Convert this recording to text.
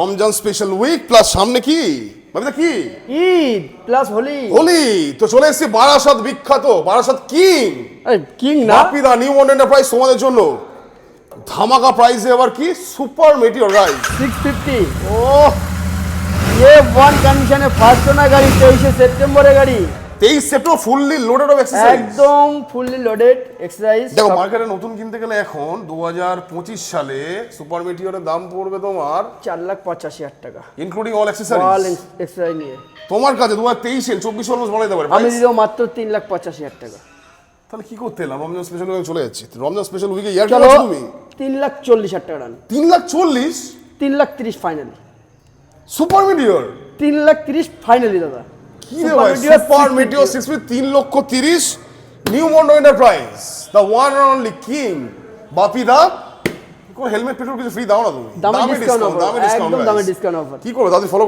Ramzan special week plus সামনে কি মানে কি ঈদ প্লাস হোলি। হোলি তো চলে এসেছি বারাসাত বিখ্যাত বারাসাত কিং কিং না বাপিদা নিউ মডেল এন্টারপ্রাইজ তোমাদের জন্য ধামাকা প্রাইসে আবার কি সুপার মেটিওর গাইস 650। ও ये वन কন্ডিশনে ফার্স্ট ওনার গাড়ি 23 সেপ্টেম্বরের গাড়ি 23 September fully loaded of accessories একদম ফুললি লোডেড এক্সারসাইজ। দেখো মার্কেটে নতুন কিনতে গেলে এখন 2025 সালে সুপার মেটিওরের দাম পড়বে তোমার 4,85,000 টাকা including all all accessories. Exercise নিয়ে তোমার কাছে 2023 এর 24 অলমোস্ট বলা যেতে পারে আমি price। দিলাম মাত্র 3,85,000 টাকা। তাহলে কি করতে এলাম রমজান স্পেশাল উইকে চলে যাচ্ছি রমজান স্পেশাল উইকে ইয়ার চলো কি তুমি 3,40,000 টাকা done. 3,40,000 3,30,000 finally. Super Meteor 3,30,000 finally দাদা। কি রে ভাই Super Meteor 3,30,000 new model enterprise the one and only king Bapi দা কোন হেলমেট পেট্রোল কিছু ফ্রি দাও না তুমি দামে ডিসকাউন্ট অফার, দামে ডিসকাউন্ট একদম দামে ডিসকাউন্ট অফার। কি করবে দাদি ফলো